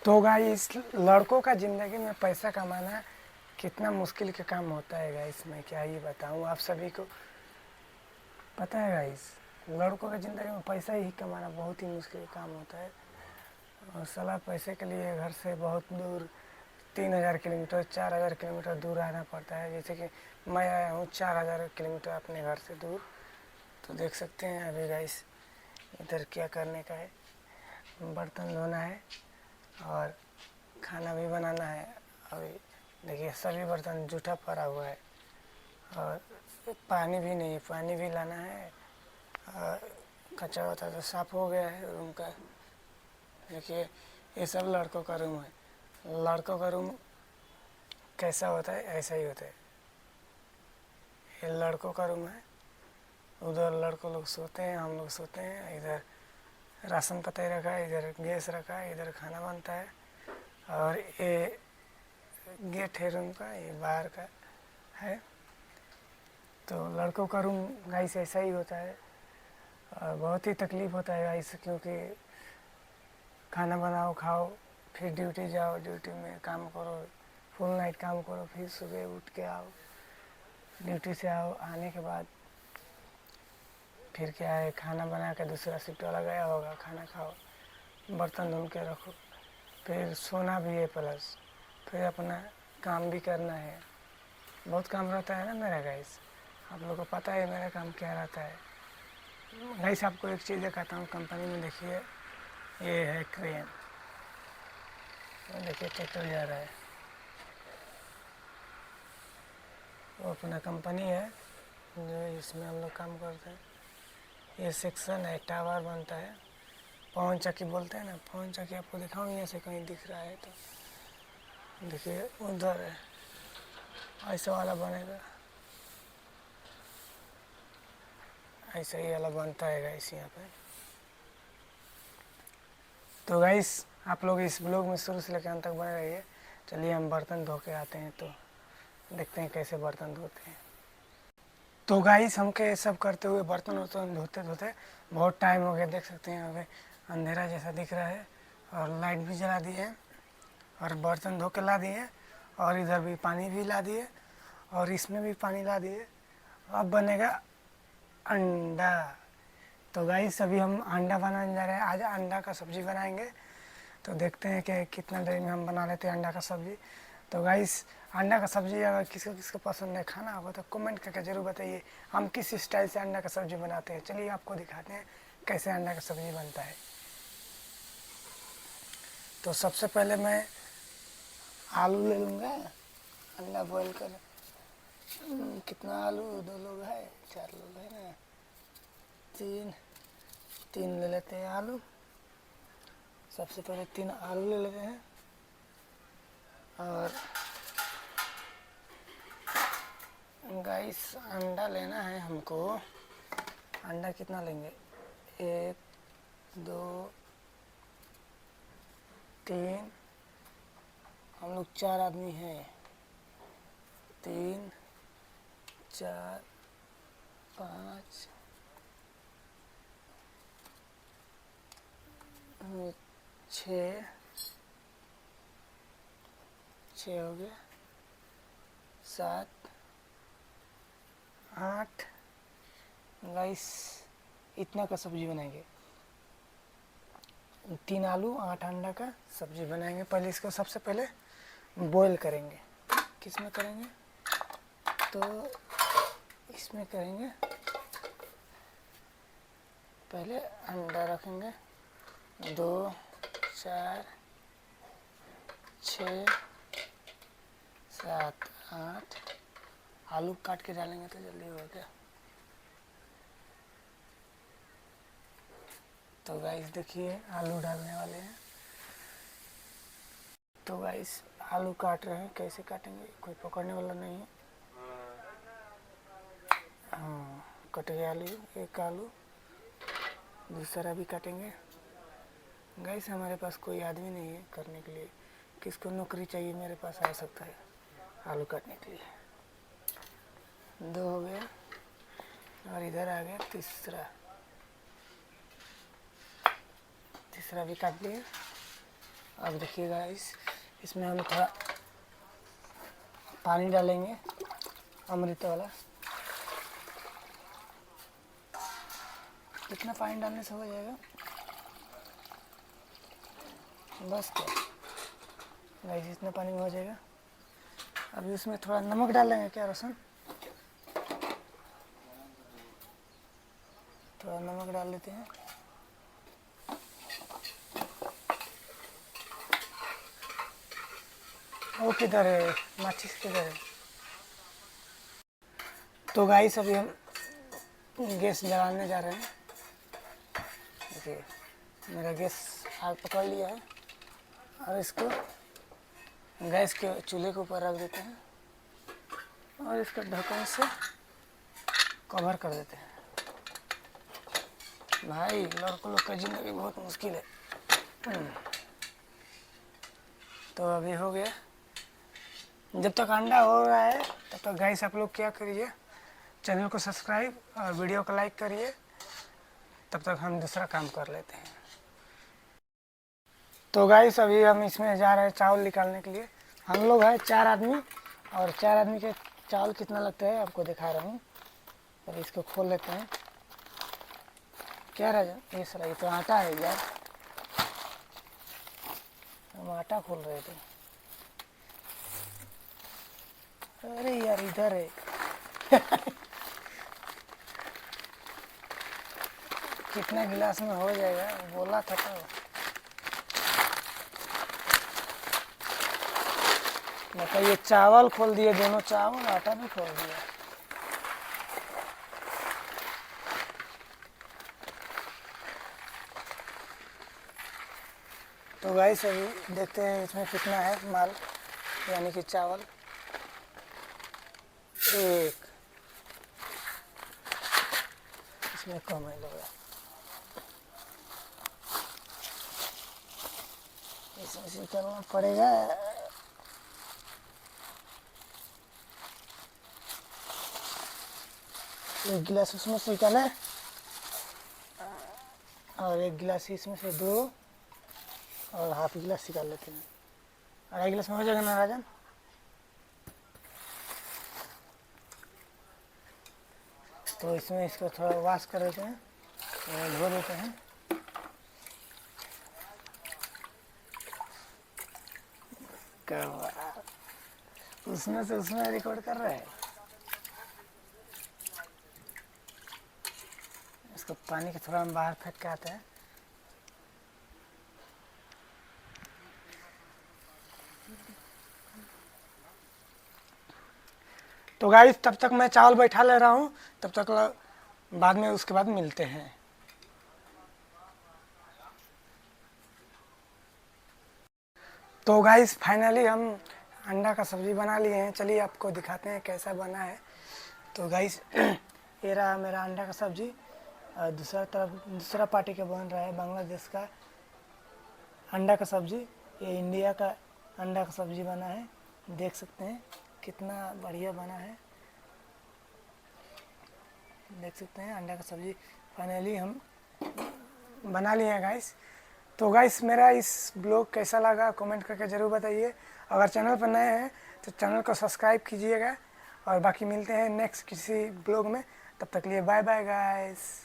तो गाइस, लड़कों का ज़िंदगी में पैसा कमाना कितना मुश्किल का काम होता है गाइस, मैं क्या ही बताऊँ आप सभी को। पता है गाइस, लड़कों की ज़िंदगी में पैसा ही कमाना बहुत ही मुश्किल काम होता है। और साला पैसे के लिए घर से बहुत दूर 3000 किलोमीटर 4000 किलोमीटर दूर आना पड़ता है। जैसे कि मैं आया हूँ 4000 किलोमीटर अपने घर से दूर। तो देख सकते हैं अभी गाइस, इधर क्या करने का है, बर्तन धोना है और खाना भी बनाना है। अभी देखिए सभी बर्तन जूठा पड़ा हुआ है और पानी भी नहीं है, पानी भी लाना है। और कचरा वचरा तो साफ हो गया है रूम का। देखिए ये सब लड़कों का रूम है। लड़कों का रूम कैसा होता है, ऐसा ही होता है। ये लड़कों का रूम है, उधर लड़कों लोग सोते हैं, हम लोग सोते हैं। इधर राशन पता रखा है, इधर गैस रखा है, इधर खाना बनता है। और ये गेट है रूम का, ये बाहर का है। तो लड़कों का रूम गाइस ऐसा ही होता है। और बहुत ही तकलीफ़ होता है गाइस, क्योंकि खाना बनाओ खाओ, फिर ड्यूटी जाओ, ड्यूटी में काम करो, फुल नाइट काम करो, फिर सुबह उठ के आओ, ड्यूटी से आओ, आने के बाद फिर क्या है, खाना बना के दूसरा शिफ्ट वाला गया होगा, खाना खाओ, बर्तन धुल के रखो, फिर सोना भी है, प्लस फिर अपना काम भी करना है। बहुत काम रहता है ना मेरा गाइस, आप लोगों को पता है मेरा काम क्या रहता है। गाइस आपको एक चीज़ दिखाता हूँ कंपनी में। देखिए ये है क्रेन, देखिए ट्रैक्टर जा रहा है, वो अपना कंपनी है जो इसमें हम लोग काम करते हैं। ये सेक्शन है, टावर बनता है, पवन चक्की बोलते हैं ना, पवन चक्की आपको दिखाऊँ यहाँ से कहीं दिख रहा है तो देखिए उधर है, ऐसा वाला बनेगा, ऐसा ही वाला बनता है गाइस यहाँ पे। तो गाइस आप लोग इस ब्लॉग में शुरू से लेकर अंत तक बने रहिए। चलिए हम बर्तन धो के आते हैं, तो देखते हैं कैसे बर्तन धोते हैं। तो गाइस हमके सब करते हुए बर्तन वर्तन धोते धोते बहुत टाइम हो गया। देख सकते हैं अभी अंधेरा जैसा दिख रहा है और लाइट भी जला दी है और बर्तन धो के ला दिए और इधर भी पानी भी ला दिए और इसमें भी पानी ला दिए। अब बनेगा अंडा। तो गाइस अभी हम अंडा बनाने जा रहे हैं, आज अंडा का सब्ज़ी बनाएंगे। तो देखते हैं कि कितना देर में हम बना लेते हैं अंडा का सब्ज़ी। तो गाइस अंडा का सब्ज़ी अगर किसको किसको पसंद है खाना होगा तो कमेंट करके ज़रूर बताइए हम किस स्टाइल से अंडा का सब्ज़ी बनाते हैं। चलिए आपको दिखाते हैं कैसे अंडा का सब्ज़ी बनता है। तो सबसे पहले मैं आलू ले लूँगा, अंडा बॉईल कर। कितना आलू, 2 लोग है, 4 लोग है ना, तीन ले लेते हैं आलू। सबसे पहले 3 आलू ले लेते हैं और गाइस अंडा लेना है हमको। अंडा कितना लेंगे, 1 2 3, हम लोग 4 आदमी हैं, 3 4 5 6 हो गया, 7 8। गाइस इतना का सब्ज़ी बनाएंगे, 3 आलू 8 अंडा का सब्ज़ी बनाएंगे। पहले इसको सबसे पहले बॉईल करेंगे। किस में करेंगे, तो इसमें करेंगे। पहले अंडा रखेंगे, 2 4 6 7 8। आलू काट के डालेंगे तो जल्दी हो गया। तो गाइस देखिए आलू डालने वाले हैं। तो गाइस आलू काट रहे हैं, कैसे काटेंगे, कोई पकड़ने वाला नहीं है। हाँ कट गया आलू, एक आलू, दूसरा भी काटेंगे। गाइस हमारे पास कोई आदमी नहीं है करने के लिए, किसको नौकरी चाहिए मेरे पास आ सकता है आलू काटने के लिए। 2 हो गया और इधर आ गया तीसरा भी काट लिया। अब देखिएगा इसमें हम थोड़ा पानी डालेंगे अमृत वाला। कितना पानी डालने से हो जाएगा? बस क्या गाइस, इतना पानी में हो जाएगा। अभी उसमें थोड़ा नमक डालेंगे क्या रोशन? थोड़ा नमक डाल लेते हैं। वो किधर है? माचिस किधर है? तो गाइस अभी हम गैस जलाने जा रहे हैं। देखिए मेरा गैस आग पकड़ लिया है और इसको गैस के चूल्हे के ऊपर रख देते हैं और इसका ढक्कन से कवर कर देते हैं। भाई लड़कों लोग का ज़िंदगी बहुत मुश्किल है। तो अभी हो गया। जब तक अंडा हो रहा है तब तक गाइस आप लोग क्या करिए, चैनल को सब्सक्राइब और वीडियो को लाइक करिए। तब तक हम दूसरा काम कर लेते हैं। तो गाइस अभी हम इसमें जा रहे हैं चावल निकालने के लिए। हम लोग हैं 4 आदमी और 4 आदमी के चावल कितना लगता है आपको दिखा रहा हूँ। और इसको खोल लेते हैं। क्या राजा, ये सर ये तो आटा है यार, हम आटा खोल रहे थे। अरे यार इधर है। कितना गिलास में हो जाएगा बोला था तो। बताइए, चावल खोल दिए, दोनों चावल, आटा भी खोल दिया। तो गाइस अभी देखते हैं इसमें कितना है माल, यानी कि चावल। एक, इसमें कम है लग रहा, इसमें से करना पड़ेगा। एक गिलास उसमें से निकाले और एक गिलास इसमें से 2 और हाफ गिलास निकाल लेते हैं। 2.5 गिलास में हो जाएगा ना राजन? तो इसमें इसको थोड़ा वॉश कर देते हैं, धो देते हैं। उसमें से उसमें रिकॉर्ड कर रहे हैं। इसको पानी के थोड़ा हम बाहर फेंक के आते हैं। तो गाइस तब तक मैं चावल बैठा ले रहा हूँ, तब तक बाद में उसके बाद मिलते हैं। तो गाइस फाइनली हम अंडा का सब्ज़ी बना लिए हैं। चलिए आपको दिखाते हैं कैसा बना है। तो गाइस ये रहा मेरा अंडा का सब्ज़ी। दूसरा तरफ दूसरा पार्टी का बन रहा है, बांग्लादेश का अंडा का सब्ज़ी। ये इंडिया का अंडा का सब्ज़ी बना है। देख सकते हैं कितना बढ़िया बना है, देख सकते हैं अंडा का सब्ज़ी फाइनली हम बना लिए हैं गाइस। तो गाइस मेरा इस ब्लॉग कैसा लगा कमेंट करके ज़रूर बताइए। अगर चैनल पर नए हैं तो चैनल को सब्सक्राइब कीजिएगा और बाकी मिलते हैं नेक्स्ट किसी ब्लॉग में। तब तक लिए बाय बाय गाइस।